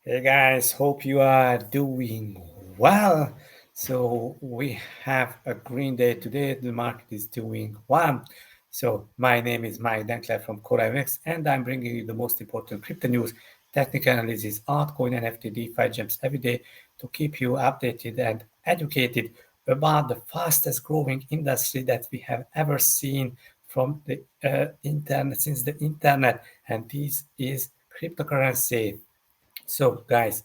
Hey guys, hope you are doing well. So we have a green day today. The market is doing well. So my name is Mike Dankler from CorionX, and I'm bringing you the most important crypto news, technical analysis, altcoin, NFT, DeFi gems every day to keep you updated and educated about the fastest growing industry that we have ever seen from the internet since the internet, and this is cryptocurrency. So, guys,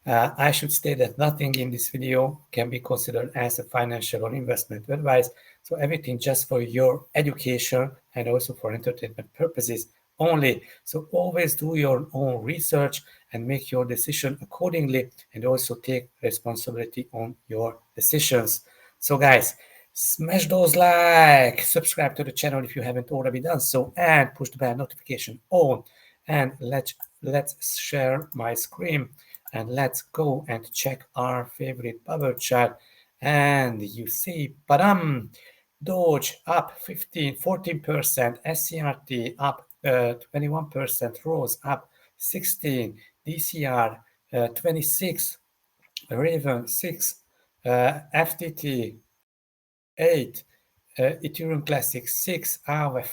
I should state that nothing in this video can be considered as a financial or investment advice. So, everything just for your education and also for entertainment purposes only. So, always do your own research and make your decision accordingly, and also take responsibility on your decisions. So, guys, smash those like, subscribe to the channel if you haven't already done so, and push the bell notification on. And let's share my screen and let's go and check our favorite bubble chart. And you see, padam, Doge up 14%, SCRT up 21%, Rose up 16, DCR 26, Raven 6, FTT 8, Ethereum Classic 6, AAVE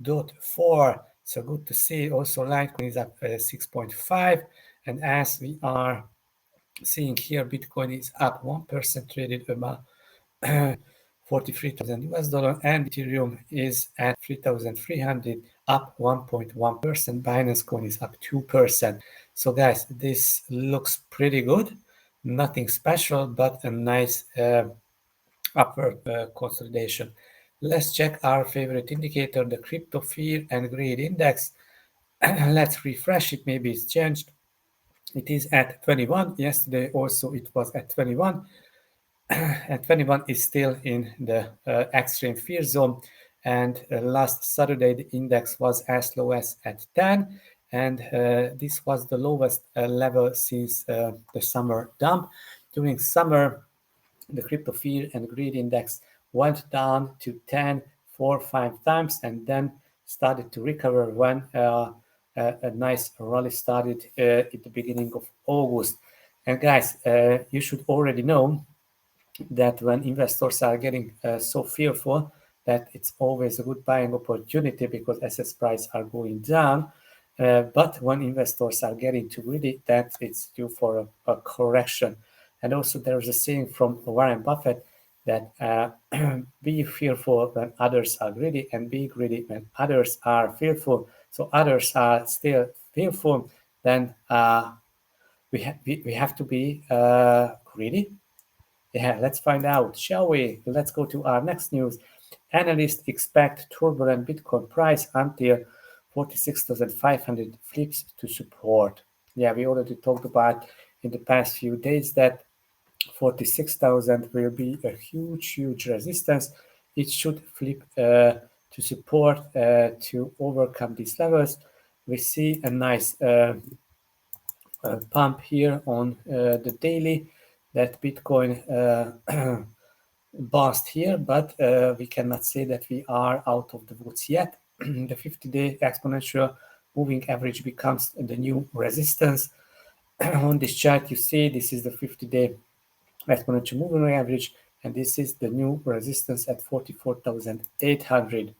5.4. So good to see. Also, Litecoin is up 6.5. And as we are seeing here, Bitcoin is up 1%, traded about 43,000 US dollar, and Ethereum is at 3,300, up 1.1%. Binance coin is up 2%. So, guys, this looks pretty good. Nothing special, but a nice upward consolidation. Let's check our favorite indicator, the crypto fear and greed index. Let's refresh it. Maybe it's changed. It is at 21. Yesterday also it was at 21. And 21 is still in the extreme fear zone. And last Saturday the index was as low as at 10. And this was the lowest level since the summer dump. During summer, the crypto fear and greed index went down to 10 4 5 times and then started to recover when a nice rally started at the beginning of August. And guys, you should already know that when investors are getting so fearful, that it's always a good buying opportunity because assets prices are going down. But when investors are getting too greedy, that it's due for a correction. And also there is a saying from Warren Buffett that be fearful when others are greedy and be greedy when others are fearful. So others are still fearful, then we have to be greedy. Yeah, let's find out, shall we? Let's go to our next news. Analysts expect turbulent Bitcoin price until 46,500 flips to support. Yeah, we already talked about in the past few days that 46,000 will be a huge resistance. It should flip to support to overcome these levels. We see a nice pump here on the daily that Bitcoin bounced here, but we cannot say that we are out of the woods yet. The 50-day exponential moving average becomes the new resistance. On this chart, you see this is the 50-day exponential moving average, and this is the new resistance at 44,800.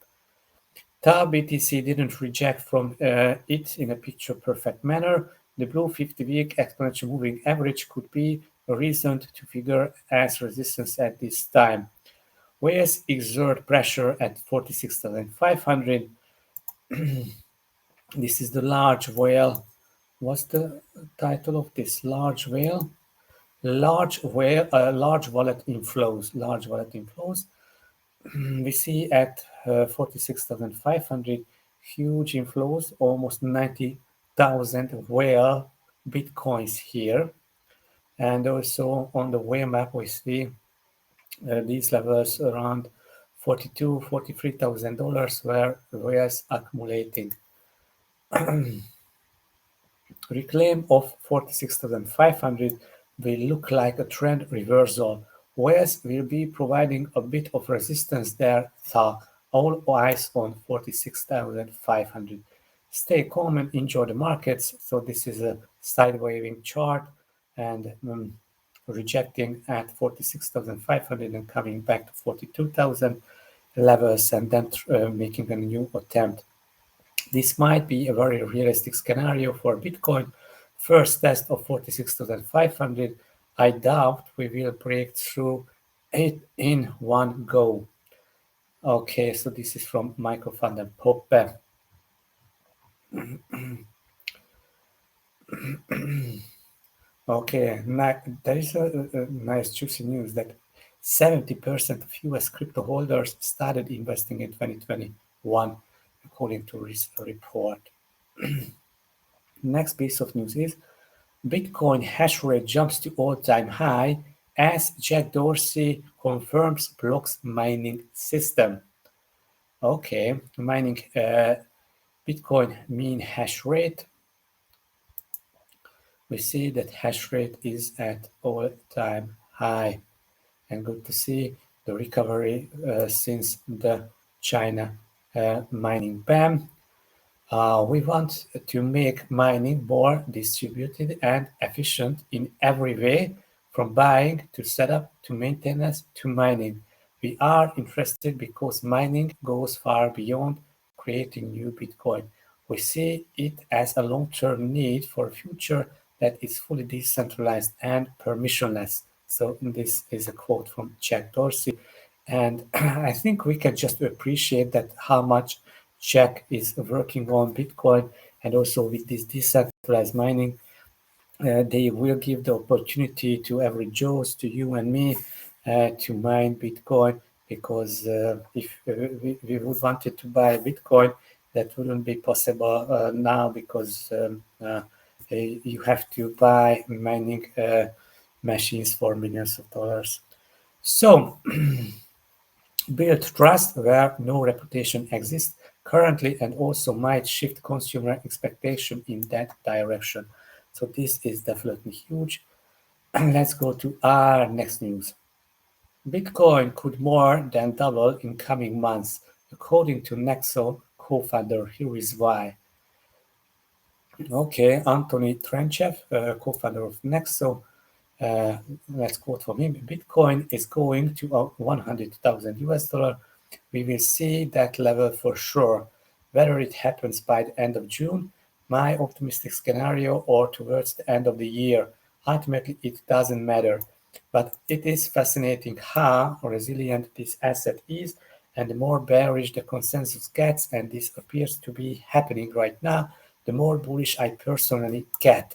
Tau BTC didn't reject from it in a picture perfect manner. The blue 50-week exponential moving average could be a reason to figure as resistance at this time. Whales exert pressure at 46,500. This is the large whale. What's the title of this large whale? Large whale, large wallet inflows. Large wallet inflows. We see at 46,500 huge inflows, almost 90,000 whale bitcoins here. And also on the whale map, we see these levels around $43,000 where whales accumulating. Reclaim of 46,500 will look like a trend reversal. Whales will be providing a bit of resistance there, so all eyes on 46,500. Stay calm and enjoy the markets. So this is a side waving chart and rejecting at 46,500 and coming back to 42,000 levels and then making a new attempt. This might be a very realistic scenario for Bitcoin. First test of 46,500. I doubt we will break through it in one go. Okay, so this is from Michael van den Poppe. Okay, there is a nice juicy news that 70% of US crypto holders started investing in 2021, according to this report. Next piece of news is Bitcoin hash rate jumps to all-time high as Jack Dorsey confirms blocks mining system. Okay, mining Bitcoin mean hash rate. We see that hash rate is at all-time high, and good to see the recovery since the China mining ban. We want to make mining more distributed and efficient in every way, from buying to setup to maintenance to mining. We are interested because mining goes far beyond creating new Bitcoin. We see it as a long-term need for a future that is fully decentralized and permissionless. So this is a quote from Jack Dorsey. And I think we can just appreciate that how much Jack is working on Bitcoin, and also with this decentralized mining, they will give the opportunity to every Joes, to you and me, to mine Bitcoin. Because if we would wanted to buy Bitcoin, that wouldn't be possible now, because you have to buy mining machines for millions of dollars. So build trust where no reputation exists currently, and also might shift consumer expectation in that direction. So this is definitely huge. Let's go to our next news. Bitcoin could more than double in coming months, according to Nexo co-founder. Here is why. Okay, Anthony Trenchev, co-founder of Nexo, let's quote from him. Bitcoin is going to 100,000 US dollar. We will see that level for sure. Whether it happens by the end of June, my optimistic scenario, or towards the end of the year, ultimately it doesn't matter. But it is fascinating how resilient this asset is, and the more bearish the consensus gets, and this appears to be happening right now, the more bullish I personally get.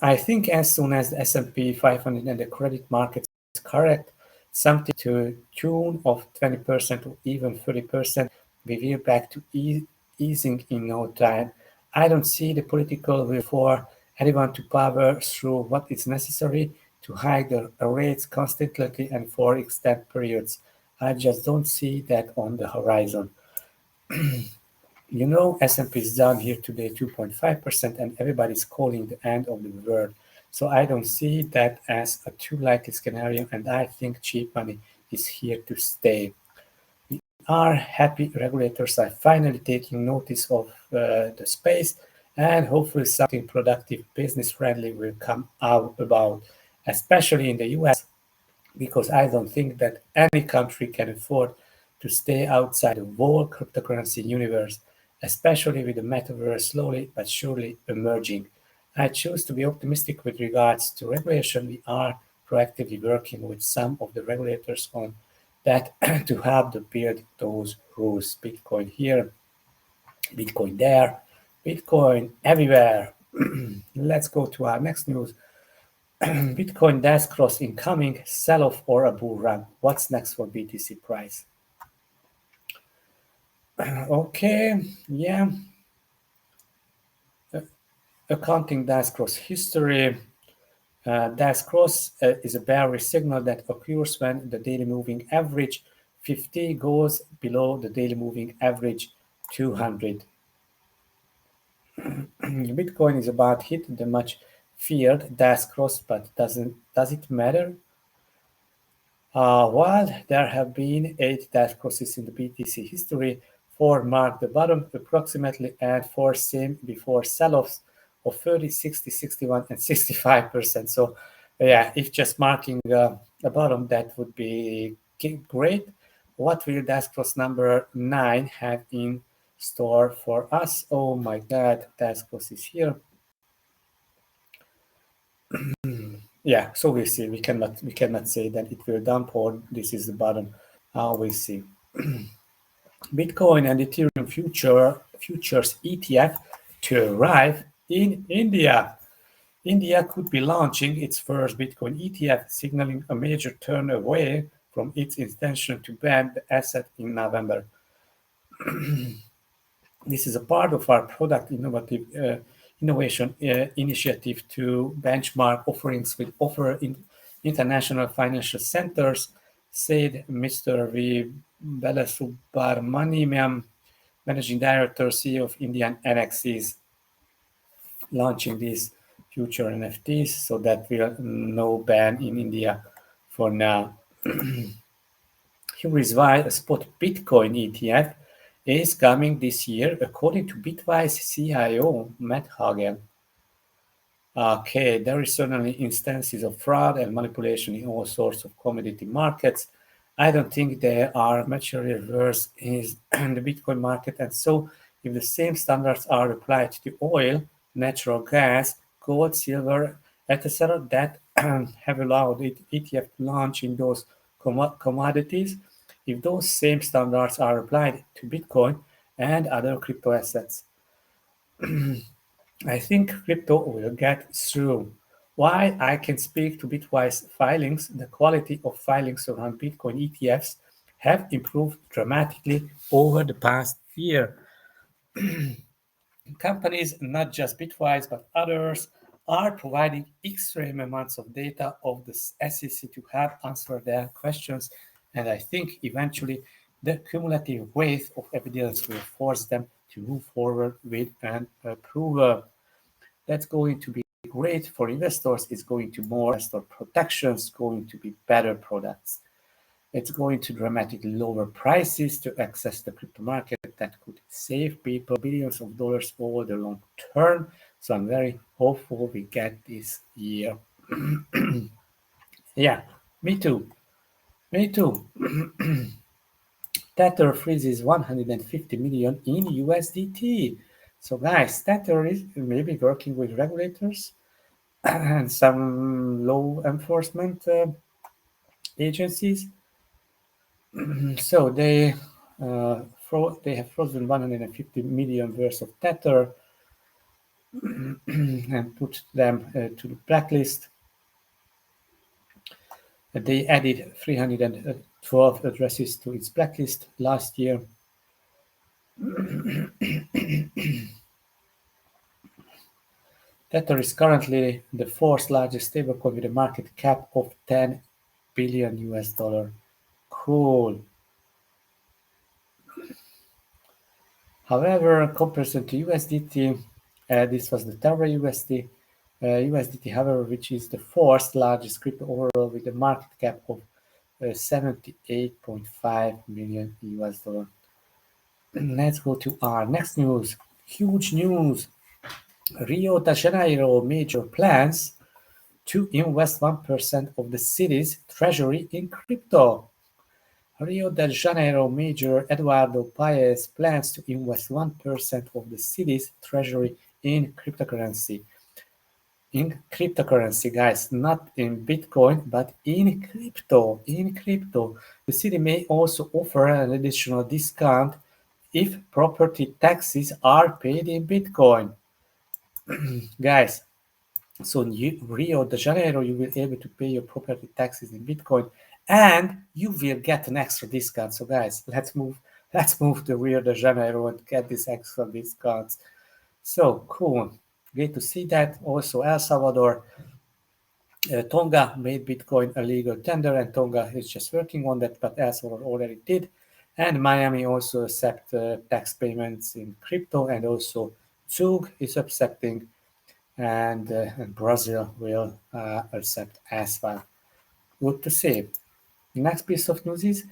I think as soon as the S&P 500 and the credit markets correct something to tune of 20% or even 30%, we will back to easing in no time. I don't see the political will for anyone to power through what is necessary to hike the rates constantly and for extended periods. I just don't see that on the horizon. You know, S&P is down here today 2.5%, and everybody's calling the end of the world. So I don't see that as a too likely scenario, and I think cheap money is here to stay. We are happy regulators are finally taking notice of the space, and hopefully something productive, business-friendly will come out about, especially in the US, because I don't think that any country can afford to stay outside the whole cryptocurrency universe, especially with the metaverse slowly but surely emerging. I choose to be optimistic with regards to regulation. We are proactively working with some of the regulators on that to help to build those rules. Bitcoin here, Bitcoin there, Bitcoin everywhere. Let's go to our next news. Bitcoin dash cross incoming, sell-off or a bull run. What's next for BTC price? Okay, yeah. Accounting dash cross history. Dash cross is a bearish signal that occurs when the daily moving average 50 goes below the daily moving average 200. Bitcoin is about hit the much feared dash cross, but does it matter? While there have been 8 dash crosses in the BTC history, 4 marked the bottom approximately, and 4 same before sell-offs of 30, 60, 61, and 65%. So yeah, if just marking a bottom, that would be great. What will task force number 9 have in store for us? Oh my God, task force is here. Yeah, so we'll see. We cannot say that it will dump or this is the bottom. We'll see. Bitcoin and Ethereum futures ETF to arrive in India. India could be launching its first Bitcoin ETF, signaling a major turn away from its intention to ban the asset in November. This is a part of our product innovation initiative to benchmark offerings with international financial centers, said Mr. V. Balasubramaniam, Managing Director, CEO of Indian NXs, launching these future NFTs, so that will no ban in India for now. Here is why a spot Bitcoin ETF is coming this year, according to Bitwise CIO Matt Hagen. Okay, there is certainly instances of fraud and manipulation in all sorts of commodity markets. I don't think there are materially worse in the Bitcoin market, and so if the same standards are applied to oil, natural gas, gold, silver, etc., that have allowed ETF to launch in those commodities, if those same standards are applied to Bitcoin and other crypto assets, I think crypto will get through. While I can speak to Bitwise filings, the quality of filings around Bitcoin ETFs have improved dramatically over the past year. Companies, not just Bitwise but others, are providing extreme amounts of data of the SEC to help answer their questions, and I think eventually the cumulative weight of evidence will force them to move forward with an approval. That's going to be great for investors. It's going to more investor protections, going to be better products. It's going to dramatically lower prices to access the crypto market that could save people billions of dollars over the long term. So I'm very hopeful we get this year. Yeah, me too. Me too. Tether freezes 150 million in USDT. So guys, Tether is maybe working with regulators and some law enforcement agencies. So they have frozen 150 million worth of Tether and put them to the blacklist. They added 312 addresses to its blacklist last year. Tether is currently the fourth largest stablecoin with a market cap of 10 billion US dollar. Cool. However, in comparison to USDT, this was the Terra USDT, however, which is the fourth largest crypto overall with a market cap of 78.5 million US dollar. Let's go to our next news. Huge news. Rio de Janeiro major plans to invest 1% of the city's treasury in crypto. Rio de Janeiro Mayor Eduardo Paes plans to invest 1% of the city's treasury in cryptocurrency. In cryptocurrency, guys, not in Bitcoin, but in crypto. In crypto, the city may also offer an additional discount if property taxes are paid in Bitcoin. Guys, so in Rio de Janeiro, you will be able to pay your property taxes in Bitcoin, and you will get an extra discount. So guys, let's move to Rio de Janeiro and get these extra discounts. So cool. Great to see that. Also El Salvador, Tonga made Bitcoin a legal tender, and Tonga is just working on that, but El Salvador already did. And Miami also accept tax payments in crypto, and also Zug is accepting, and Brazil will accept as well. Good to see. The next piece of news is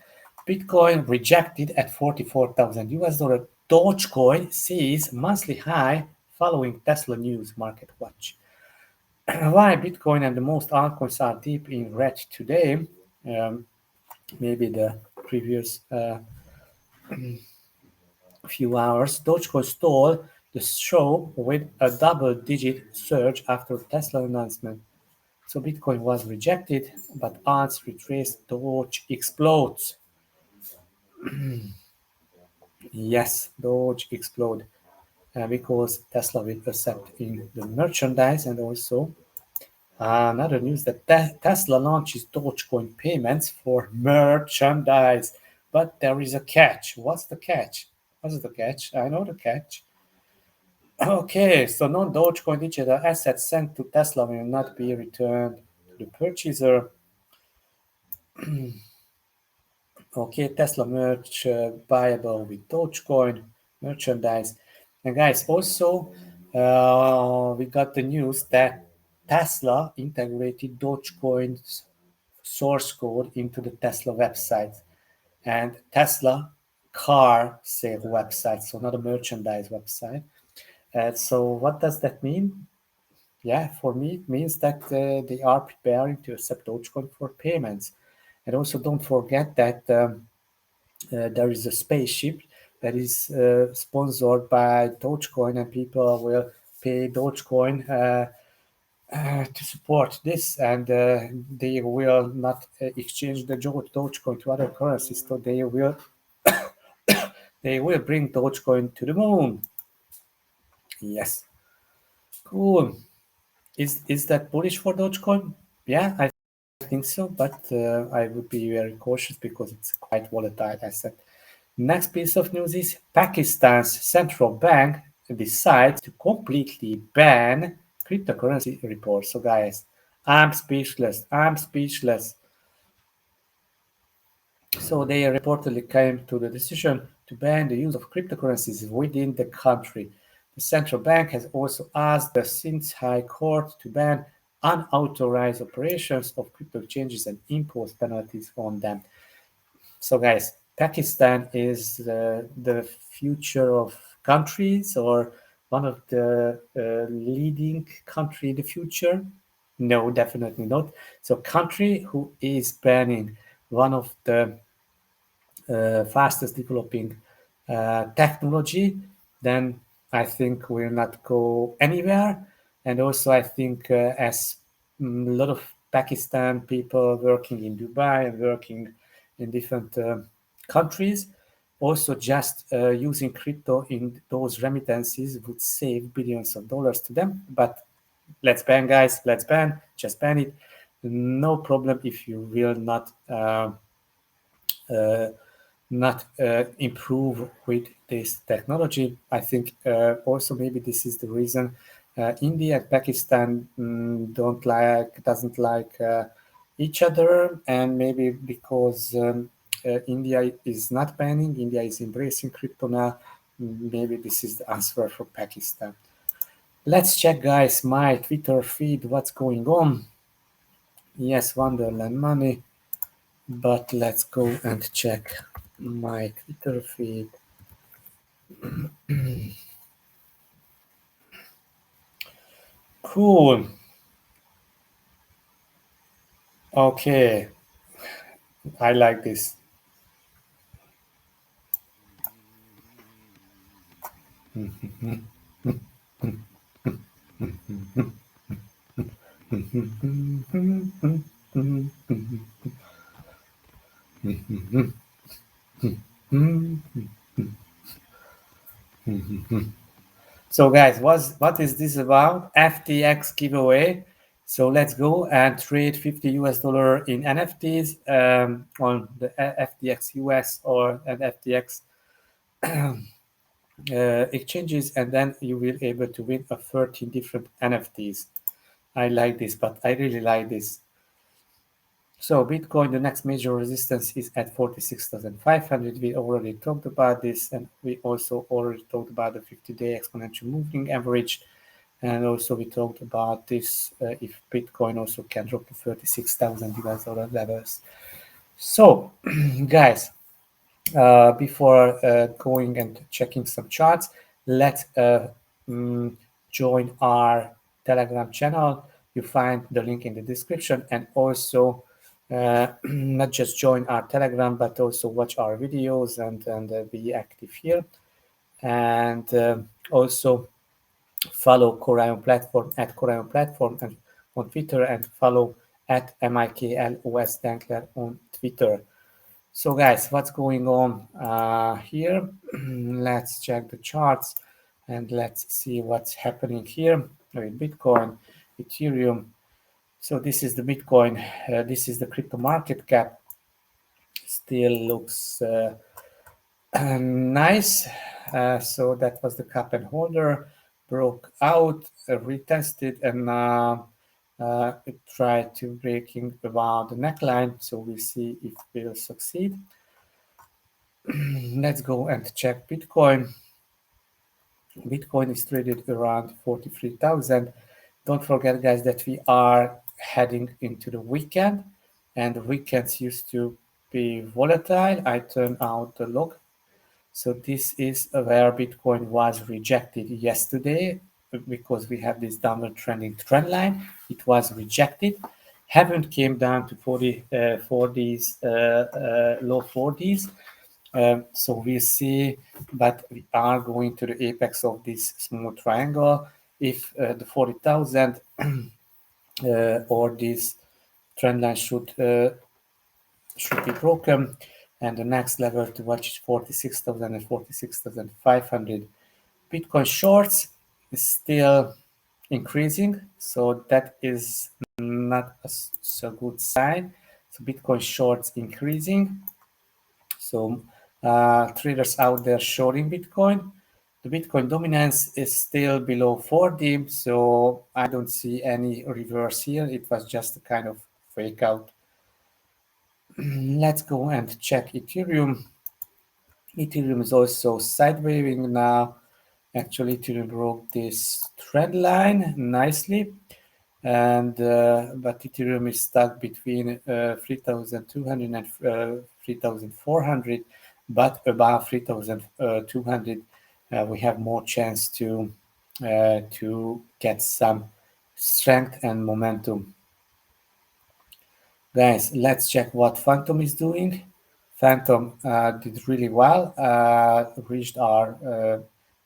Bitcoin rejected at 44,000 US dollar. Dogecoin sees monthly high following Tesla news. Market watch. Why Bitcoin and the most altcoins are deep in red today? Maybe the previous few hours. Dogecoin stole the show with a double-digit surge after Tesla announcement. So Bitcoin was rejected, but odds retraced. Doge explodes. Yes, Doge explode because Tesla will accept in the merchandise, and also another news that Tesla launches Dogecoin payments for merchandise, but there is a catch. What's the catch? What's the catch? I know the catch. Okay, so non-Dogecoin digital assets sent to Tesla will not be returned to the purchaser. Okay, Tesla merch buyable with Dogecoin merchandise. And guys, also we got the news that Tesla integrated Dogecoin's source code into the Tesla website and Tesla car sale website, so not a merchandise website. So what does that mean? Yeah, for me, it means that they are preparing to accept Dogecoin for payments. And also don't forget that there is a spaceship that is sponsored by Dogecoin, and people will pay Dogecoin to support this, and they will not exchange the Dogecoin to other currencies. So they will bring Dogecoin to the moon. Yes, cool. Is that bullish for Dogecoin? Yeah, I think so, but I would be very cautious because it's quite volatile asset. Next piece of news is Pakistan's central bank decides to completely ban cryptocurrency reports. So guys, I'm speechless. I'm speechless. So they reportedly came to the decision to ban the use of cryptocurrencies within the country. The central bank has also asked the Sindh High Court to ban unauthorized operations of crypto exchanges and impose penalties on them. So, guys, Pakistan is the future of countries, or one of the leading country in the future? No, definitely not. So, country who is banning one of the fastest developing technology, then I think we'll not go anywhere. And also, I think as a lot of Pakistan people working in Dubai and working in different countries, also just using crypto in those remittances would save billions of dollars to them. But let's ban, guys, let's ban, just ban it. No problem if you will not improve with this technology. I think also maybe this is the reason India and Pakistan doesn't like each other, and maybe because India is not banning, India is embracing crypto now. Maybe this is the answer for Pakistan. Let's check, guys, my Twitter feed. What's going on? Yes, Wonderland money. But let's go and check my Twitter feed. Cool. Okay, I like this. So, guys, what is this about? FTX giveaway. So let's go and trade $50 in NFTs on the FTX US or an FTX exchanges, and then you will be able to win a 13 different NFTs. I like this, but I really like this. So Bitcoin, the next major resistance is at 46,500. We already talked about this, and we also already talked about the 50-day exponential moving average. And also we talked about this, if Bitcoin also can drop to 36,000 US dollar levels. So, guys, Before going and checking some charts, let's join our Telegram channel. You find the link in the description, and also not just join our Telegram, but also watch our videos and be active here. And also follow Corion Platform at Corion Platform and on Twitter, and follow at MIKLOS Dankler on Twitter. So guys, what's going on here? Let's check the charts and let's see what's happening here with Bitcoin, Ethereum. So this is the Bitcoin, this is the crypto market cap. Still looks nice. So that was the cup and holder, broke out, retested, and it tried to breaking around the neckline. So we'll see if it will succeed. Let's go and check Bitcoin. Bitcoin is traded around 43,000. Don't forget, guys, that we are heading into the weekend, and the weekends used to be volatile. I turned out the log. So this is where Bitcoin was rejected yesterday because we have this downward trending trend line. It was rejected. Haven't came down to 40s, low 40s. So we see, but we are going to the apex of this small triangle. If the 40,000 or this trend line should be broken, and the next level to watch is 46,000 and 46,500. Bitcoin shorts is still increasing, so that is not so good sign. So Bitcoin shorts increasing. So traders out there shorting Bitcoin. The Bitcoin dominance is still below 40, so I don't see any reverse here. It was just a kind of fake out. Let's go and check Ethereum. Ethereum is also sidewaving now. Actually, Ethereum broke this trend line nicely, and but Ethereum is stuck between 3,200 and 3,400, but above 3,200 we have more chance to get some strength and momentum. Guys, let's check what Phantom is doing. Phantom did really well, reached our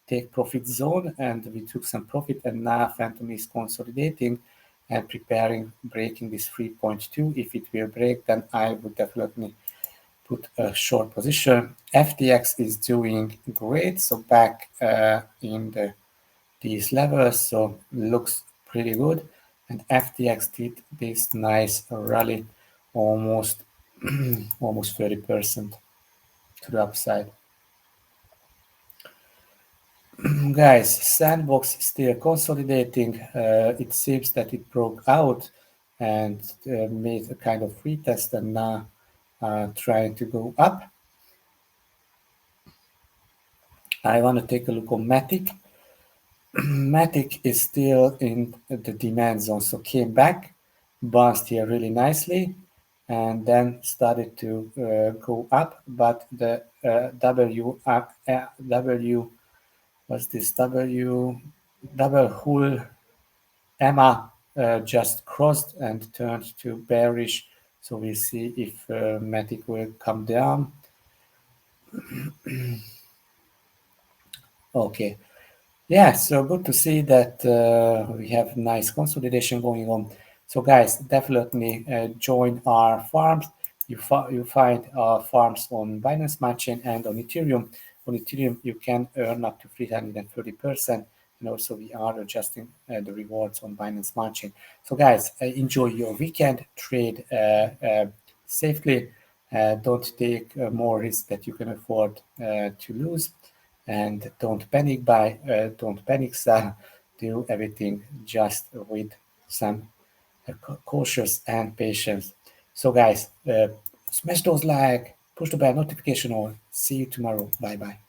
take profit zone, and we took some profit, and now Phantom is consolidating and preparing breaking this 3.2. If it will break, then I would definitely put a short position. FTX is doing great, so back in these levels, so looks pretty good. And FTX did this nice rally, almost almost 30% to the upside. Guys, Sandbox is still consolidating. It seems that it broke out and made a kind of retest, and now trying to go up. I want to take a look on Matic. Matic is still in the demand zone, so came back, bounced here really nicely, and then started to go up. But the W was this double hull Emma just crossed and turned to bearish. So we'll see if Matic will come down. Okay. Yeah, so good to see that we have nice consolidation going on. So guys, definitely join our farms. You find our farms on Binance Smart Chain and on Ethereum. On Ethereum, you can earn up to 330%. And also we are adjusting the rewards on Binance Smart Chain. So guys, enjoy your weekend, trade safely. Don't take more risk that you can afford to lose. And don't panic sell. Do everything just with some cautious and patience. So guys, smash those like, push the bell notification on. See you tomorrow. Bye bye.